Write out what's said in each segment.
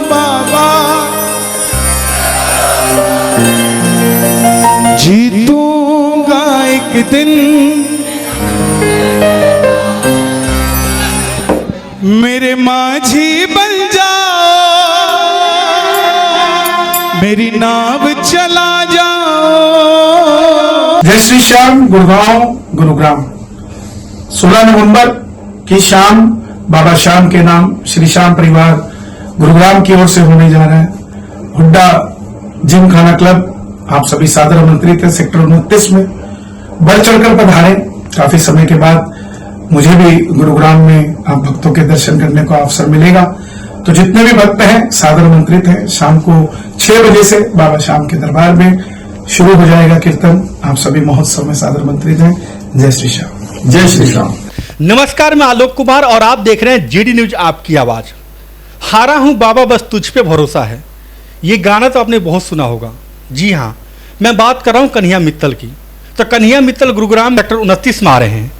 बाबा, जीतूंगा एक दिन, मेरे माझी बन जाओ, मेरी नाव चला जाओ। जय श्री श्याम। गुड़गांव गुरुग्राम 16 नवंबर की शाम बाबा श्याम के नाम श्री श्याम परिवार गुरुग्राम की ओर से होने जा रहा है हुड्डा जिम खाना क्लब। आप सभी सादर आमंत्रित हैं सेक्टर 29 में बढ़ चढ़कर पधारे। काफी समय के बाद मुझे भी गुरुग्राम में आप भक्तों के दर्शन करने का अवसर मिलेगा, तो जितने भी भक्त हैं सादर आमंत्रित हैं। शाम को 6 बजे से बाबा श्याम के दरबार में शुरू हो जाएगा कीर्तन। आप सभी महोत्सव में सादर आमंत्रित हैं। जय श्री श्याम। जय श्री श्याम। नमस्कार, मैं आलोक कुमार और आप देख रहे हैं जीडी न्यूज आपकी आवाज। हारा हूं बाबा बस तुझ पे भरोसा है, ये गाना तो आपने बहुत सुना होगा। जी हाँ, मैं बात कर रहा हूं कन्हैया मित्तल की। तो कन्हैया मित्तल गुरुग्राम सेक्टर 29 में आ रहे हैं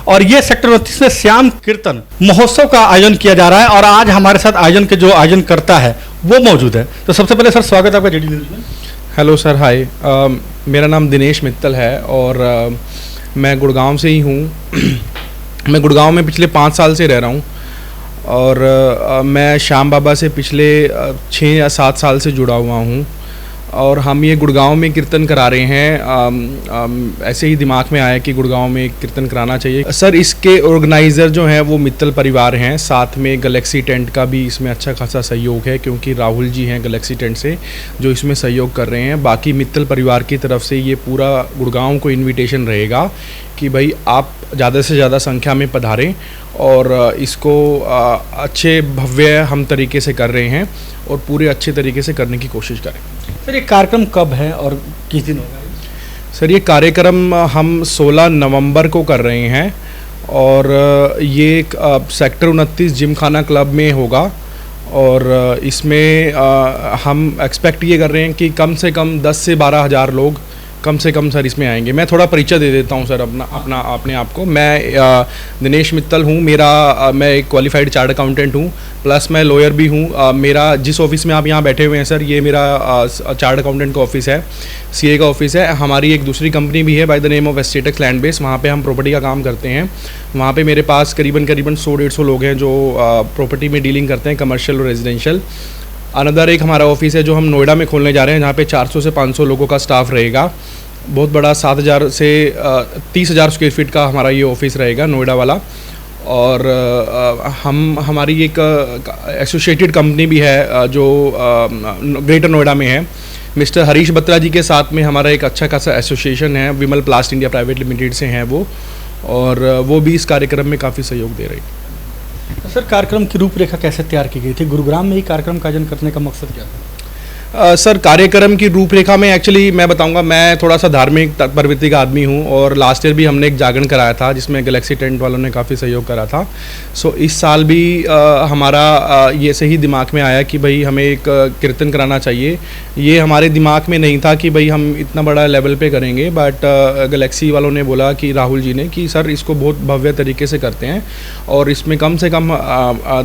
और ये सेक्टर 29 में श्याम कीर्तन महोत्सव का आयोजन किया जा रहा है और आज हमारे साथ आयोजन करता है वो मौजूद है। तो सबसे पहले सर स्वागत है आपका जीडी न्यूज में। हेलो सर, हाय। मेरा नाम दिनेश मित्तल है और मैं गुड़गांव से ही हूँ। मैं गुड़गांव में पिछले 5 साल से रह रहा हूँ और मैं श्याम बाबा से पिछले 6 या 7 साल से जुड़ा हुआ हूँ और हम ये गुड़गांव में कीर्तन करा रहे हैं। ऐसे ही दिमाग में आया कि गुड़गांव में कीर्तन कराना चाहिए। सर, इसके ऑर्गेनाइज़र जो हैं वो मित्तल परिवार हैं, साथ में गैलेक्सी टेंट का भी इसमें अच्छा खासा सहयोग है क्योंकि राहुल जी हैं गैलेक्सी टेंट से जो इसमें सहयोग कर रहे हैं। बाकी मित्तल परिवार की तरफ से ये पूरा गुड़गांव को इन्विटेशन रहेगा कि भाई आप ज़्यादा से ज़्यादा संख्या में पधारें और इसको अच्छे भव्य हम तरीके से कर रहे हैं और पूरे अच्छे तरीके से करने की कोशिश करें। सर, ये कार्यक्रम कब है और किस दिन होगा? सर, ये कार्यक्रम हम 16 नवंबर को कर रहे हैं और ये सेक्टर 29 जिम खाना क्लब में होगा और इसमें हम एक्सपेक्ट ये कर रहे हैं कि कम से कम 10 से 12 हज़ार लोग कम से कम सर इसमें आएंगे। मैं थोड़ा परिचय दे देता हूं सर अपने आप को। मैं दिनेश मित्तल हूं। मैं एक क्वालिफाइड चार्ट अकाउंटेंट हूं, प्लस मैं लॉयर भी हूं। मेरा जिस ऑफिस में आप यहां बैठे हुए हैं सर, ये मेरा चार्ट अकाउंटेंट का ऑफिस है, सीए का ऑफिस है। हमारी एक दूसरी कंपनी भी है by the name of Estatex land base, वहाँ पे हम प्रॉपर्टी का काम करते हैं। वहाँ पे मेरे पास करीबन 100-150 लोग हैं जो प्रॉपर्टी में डीलिंग करते हैं, कमर्शियल और रेजिडेंशियल। अनदर एक हमारा ऑफिस है जो हम नोएडा में खोलने जा रहे हैं, जहाँ पे 400 से 500 लोगों का स्टाफ रहेगा। बहुत बड़ा 7,000 से 30,000 स्क्वायर फीट का हमारा ये ऑफिस रहेगा नोएडा वाला। और हमारी एक एसोसिएटेड कंपनी भी है जो ग्रेटर नोएडा में है। मिस्टर हरीश बत्रा जी के साथ में हमारा एक अच्छा खासा एसोसिएशन है, विमल प्लास्ट इंडिया प्राइवेट लिमिटेड से हैं वो, और वो भी इस कार्यक्रम में काफ़ी सहयोग दे रही है। तो सर, कार्यक्रम की रूपरेखा कैसे तैयार की गई थी? गुरुग्राम में ही कार्यक्रम का आयोजन करने का मकसद क्या था? सर, कार्यक्रम की रूपरेखा में एक्चुअली मैं बताऊंगा, मैं थोड़ा सा धार्मिक प्रवृत्ति का आदमी हूं और लास्ट ईयर भी हमने एक जागरण कराया था जिसमें गैलेक्सी टेंट वालों ने काफ़ी सहयोग करा था। सो इस साल भी हमारा ये सही दिमाग में आया कि भाई हमें एक कीर्तन कराना चाहिए। ये हमारे दिमाग में नहीं था कि भाई हम इतना बड़ा लेवल पे करेंगे, बट गैलेक्सी वालों ने बोला कि राहुल जी ने कि सर इसको बहुत भव्य तरीके से करते हैं और इसमें कम से कम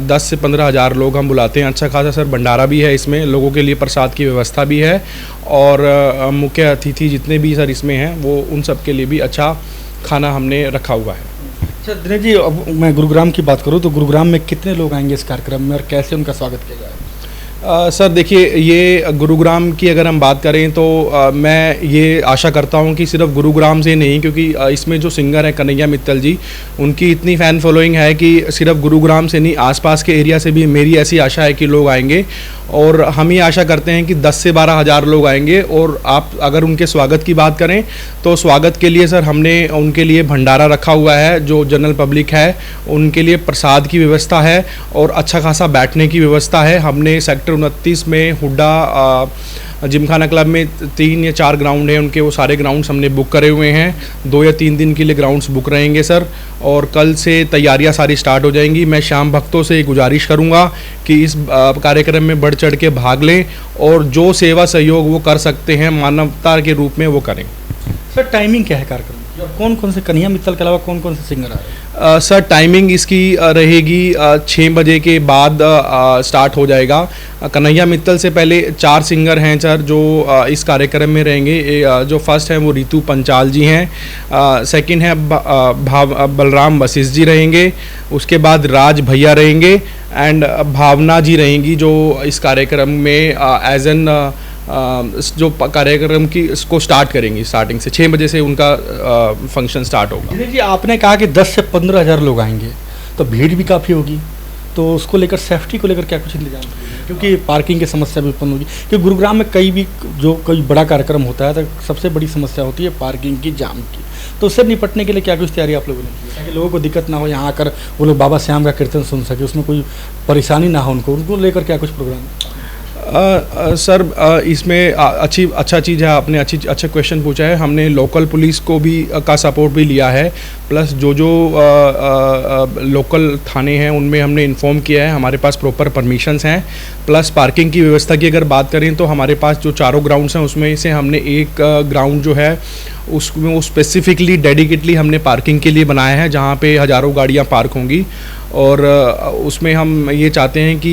10 से 15 हज़ार लोग हम बुलाते हैं। अच्छा खासा सर भंडारा भी है, इसमें लोगों के लिए प्रसाद की व्यवस्था भी है और मुख्य अतिथि जितने भी सर इसमें हैं वो उन सब के लिए भी अच्छा खाना हमने रखा हुआ है। अच्छा दिनेश जी, अब मैं गुरुग्राम की बात करूं तो गुरुग्राम में कितने लोग आएंगे इस कार्यक्रम में और कैसे उनका स्वागत किया जाएगा? सर देखिए, ये गुरुग्राम की अगर हम बात करें तो मैं ये आशा करता हूँ कि सिर्फ गुरुग्राम से नहीं, क्योंकि इसमें जो सिंगर है कन्हैया मित्तल जी, उनकी इतनी फ़ैन फॉलोइंग है कि सिर्फ गुरुग्राम से नहीं, आसपास के एरिया से भी मेरी ऐसी आशा है कि लोग आएंगे और हम ये आशा करते हैं कि 10 से 12 हज़ार लोग आएंगे। और आप अगर उनके स्वागत की बात करें तो स्वागत के लिए सर हमने उनके लिए भंडारा रखा हुआ है, जो जनरल पब्लिक है उनके लिए प्रसाद की व्यवस्था है और अच्छा खासा बैठने की व्यवस्था है। हमने सेक्टर 29 में हुड्डा जिमखाना क्लब में 3 या 4 ग्राउंड हैं उनके, वो सारे ग्राउंड्स हमने बुक करे हुए हैं। 2 या 3 दिन के लिए ग्राउंड्स बुक रहेंगे सर और कल से तैयारियां सारी स्टार्ट हो जाएंगी। मैं श्याम भक्तों से गुजारिश करूंगा कि इस कार्यक्रम में बढ़ चढ़ के भाग लें और जो सेवा सहयोग वो कर सकते हैं मानवता के रूप में वो करें। सर, टाइमिंग क्या है कार्यक्रम? कौन कौन से कन्हैया मित्तल के अलावा कौन कौन से सिंगर आ रहे हैं? सर टाइमिंग इसकी रहेगी 6 बजे के बाद स्टार्ट हो जाएगा। कन्हैया मित्तल से पहले 4 सिंगर हैं सर जो इस कार्यक्रम में रहेंगे। जो फर्स्ट है वो रितु पंचाल जी हैं, सेकंड है बलराम वशिष्ठ जी रहेंगे, उसके बाद राज भैया रहेंगे एंड भावना जी रहेंगी जो इस कार्यक्रम में एज एन जो कार्यक्रम की इसको स्टार्ट करेंगी। स्टार्टिंग से 6 बजे से उनका फंक्शन स्टार्ट होगा। दिनेश जी, आपने कहा कि 10 से 15 हज़ार लोग आएंगे, तो भीड़ भी काफ़ी होगी, तो उसको लेकर सेफ्टी को लेकर क्या कुछ इंतजाम करेंगे? क्योंकि पार्किंग की समस्या भी उत्पन्न होगी, क्योंकि गुरुग्राम में कोई बड़ा कार्यक्रम होता है तो सबसे बड़ी समस्या होती है पार्किंग की, जाम की। तो उससे निपटने के लिए क्या कुछ तैयारी आप लोगों ने की ताकि लोगों को दिक्कत ना हो, यहाँ आकर वो लोग बाबा श्याम का कीर्तन सुन सके, उसमें कोई परेशानी ना हो उनको लेकर क्या कुछ प्रोग्राम? सर इसमें अच्छा चीज़ है, आपने अच्छा क्वेश्चन पूछा है। हमने लोकल पुलिस को भी का सपोर्ट भी लिया है, प्लस जो लोकल थाने हैं उनमें हमने इन्फॉर्म किया है, हमारे पास प्रॉपर परमिशंस हैं। प्लस पार्किंग की व्यवस्था की अगर बात करें तो हमारे पास जो चारों ग्राउंड्स हैं उसमें से हमने एक ग्राउंड जो है उसमें वो स्पेसिफिकली डेडिकेटली हमने पार्किंग के लिए बनाया है, जहाँ पे हज़ारों गाड़ियाँ पार्क होंगी। और उसमें हम ये चाहते हैं कि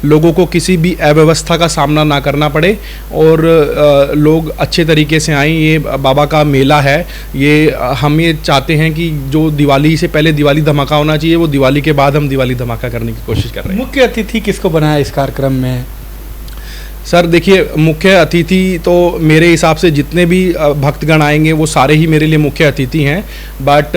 लोगों को किसी भी अव्यवस्था का सामना ना करना पड़े और लोग अच्छे तरीके से आएँ। ये बाबा का मेला है, ये हम ये चाहते हैं कि जो दिवाली से पहले दिवाली धमाका होना चाहिए, वो दिवाली के बाद हम दिवाली धमाका करने की कोशिश कर रहे हैं। मुख्य अतिथि किसको बनाया इस कार्यक्रम में? सर देखिए, मुख्य अतिथि तो मेरे हिसाब से जितने भी भक्तगण आएंगे वो सारे ही मेरे लिए मुख्य अतिथि हैं। बट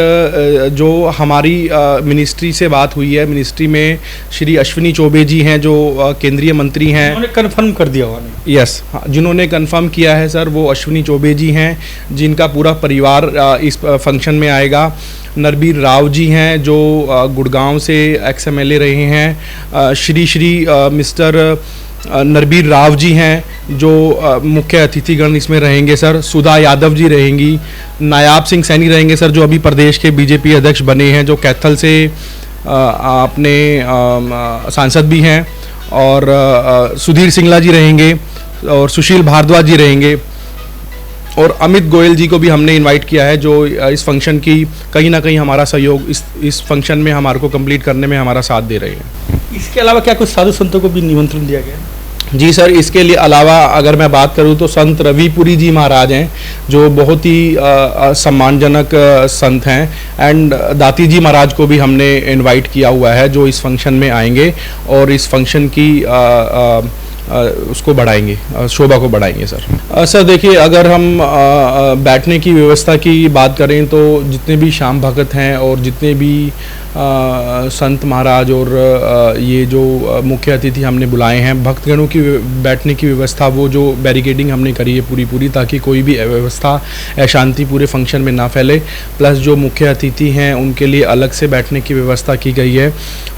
जो हमारी मिनिस्ट्री से बात हुई है, मिनिस्ट्री में श्री अश्विनी चौबे जी हैं जो केंद्रीय मंत्री हैं। उन्होंने कंफर्म कर दिया हुआ? यस, जिन्होंने कंफर्म किया है सर वो अश्विनी चौबे जी हैं, जिनका पूरा परिवार इस फंक्शन में आएगा। नरबीर राव जी हैं जो गुड़गांव से XMLA रहे हैं। श्री मिस्टर नरबीर राव जी हैं जो मुख्य अतिथिगण इसमें रहेंगे सर। सुधा यादव जी रहेंगी, नायाब सिंह सैनी रहेंगे सर जो अभी प्रदेश के BJP अध्यक्ष बने हैं, जो कैथल से अपने सांसद भी हैं। और सुधीर सिंगला जी रहेंगे और सुशील भारद्वाज जी रहेंगे। और अमित गोयल जी को भी हमने इनवाइट किया है जो इस फंक्शन की कहीं ना कहीं हमारा सहयोग इस फंक्शन में हमारे को कंप्लीट करने में हमारा साथ दे रहे हैं। इसके अलावा क्या कुछ साधु संतों को भी निमंत्रण दिया गया है? जी सर, इसके लिए अलावा अगर मैं बात करूं तो संत रविपुरी जी महाराज हैं जो बहुत ही सम्मानजनक संत हैं। एंड दाती जी महाराज को भी हमने इनवाइट किया हुआ है जो इस फंक्शन में आएंगे और इस फंक्शन की उसको बढ़ाएंगे, शोभा को बढ़ाएंगे सर। सर देखिए, अगर हम बैठने की व्यवस्था की बात करें तो जितने भी श्याम भगत हैं और जितने भी संत महाराज और ये जो मुख्य अतिथि हमने बुलाए हैं, भक्तगणों की बैठने की व्यवस्था वो जो बैरिकेडिंग हमने करी है पूरी ताकि कोई भी अव्यवस्था अशांति पूरे फंक्शन में ना फैले। प्लस जो मुख्य अतिथि हैं उनके लिए अलग से बैठने की व्यवस्था की गई है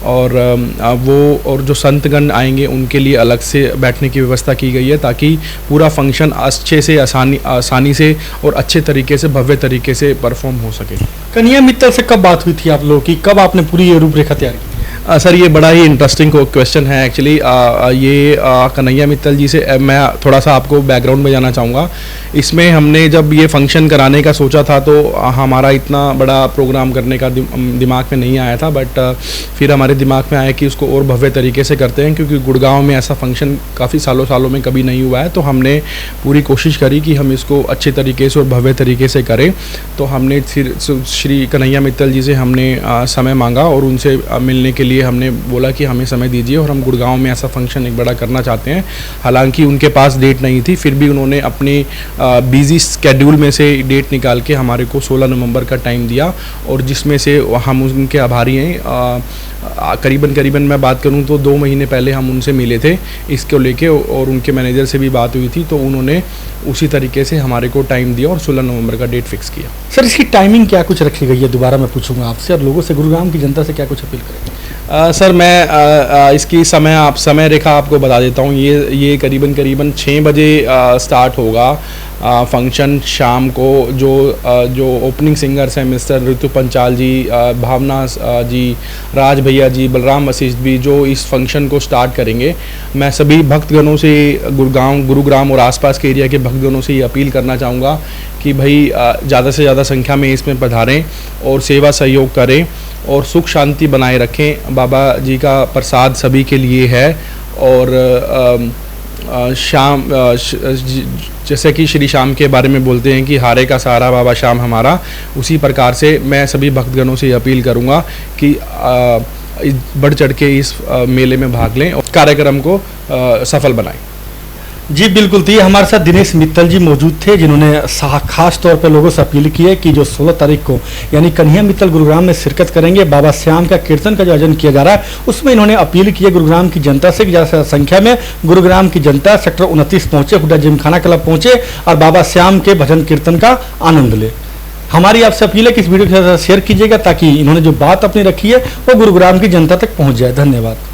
और जो संतगण आएंगे उनके लिए अलग से बैठने की व्यवस्था की गई है ताकि पूरा फंक्शन अच्छे से आसानी से और अच्छे तरीके से भव्य तरीके से परफॉर्म हो सके। कन्हैया मित्तल से कब बात हुई थी आप लोगों की? कब आपने पूरी ये रूपरेखा तैयार की? सर ये बड़ा ही इंटरेस्टिंग क्वेश्चन है एक्चुअली। ये कन्हैया मित्तल जी से मैं थोड़ा सा आपको बैकग्राउंड में जाना चाहूँगा। इसमें हमने जब ये फंक्शन कराने का सोचा था तो हमारा इतना बड़ा प्रोग्राम करने का दिमाग में नहीं आया था। बट फिर हमारे दिमाग में आया कि उसको और भव्य तरीके से करते हैं, क्योंकि गुड़गांव में ऐसा फंक्शन काफ़ी सालों में कभी नहीं हुआ है। तो हमने पूरी कोशिश करी कि हम इसको अच्छे तरीके से और भव्य तरीके से करें। तो हमने फिर श्री कन्हैया मित्तल जी से हमने समय मांगा और उनसे मिलने के लिए हमने बोला कि हमें समय दीजिए और हम गुड़गांव में ऐसा फंक्शन एक बड़ा करना चाहते हैं। हालांकि उनके पास डेट नहीं थी, फिर भी उन्होंने अपने बिजी स्केड्यूल में से डेट निकाल के हमारे को 16 नवंबर का टाइम दिया और जिसमें से हम उनके आभारी हैं। करीबन मैं बात करूं तो 2 महीने पहले हम उनसे मिले थे इसको लेके और उनके मैनेजर से भी बात हुई थी, तो उन्होंने उसी तरीके से हमारे को टाइम दिया और 16 नवंबर का डेट फिक्स किया। सर इसकी टाइमिंग क्या कुछ रखी गई है? दोबारा मैं पूछूंगा आपसे, और लोगों से, गुरुग्राम की जनता से क्या कुछ अपील करेंगे? सर मैं इसकी समय रेखा आपको बता देता हूँ। ये करीबन 6 बजे स्टार्ट होगा फंक्शन शाम को। जो ओपनिंग सिंगर्स हैं मिस्टर रितु पंचाल जी, भावना जी, राज भैया जी, बलराम वशिष्ठ भी जो इस फंक्शन को स्टार्ट करेंगे। मैं सभी भक्तगणों से गुरुग्राम और आसपास के एरिया के भक्तगणों से ये अपील करना चाहूँगा कि भाई ज़्यादा से ज़्यादा संख्या में इसमें पधारें और सेवा सहयोग करें और सुख शांति बनाए रखें। बाबा जी का प्रसाद सभी के लिए है और शाम जैसे कि श्री श्याम के बारे में बोलते हैं कि हारे का सहारा बाबा श्याम हमारा, उसी प्रकार से मैं सभी भक्तगणों से अपील करूंगा कि बढ़ चढ़ के इस मेले में भाग लें और कार्यक्रम को सफल बनाएं। जी बिल्कुल, तो ये हमारे साथ दिनेश मित्तल जी मौजूद थे, जिन्होंने खास तौर पर लोगों से अपील की है कि जो 16 तारीख को यानी कन्हैया मित्तल गुरुग्राम में शिरकत करेंगे, बाबा श्याम का कीर्तन का जो आयोजन किया जा रहा है उसमें इन्होंने अपील की है गुरुग्राम की जनता से कि ज़्यादा से ज़्यादा संख्या में गुरुग्राम की जनता सेक्टर 29 पहुंचे, हुड्डा जिमखाना क्लब पहुंचे और बाबा श्याम के भजन कीर्तन का आनंद ले। हमारी आपसे अपील है कि इस वीडियो के साथ शेयर कीजिएगा ताकि इन्होंने जो बात अपनी रखी है वो गुरुग्राम की जनता तक पहुँच जाए। धन्यवाद।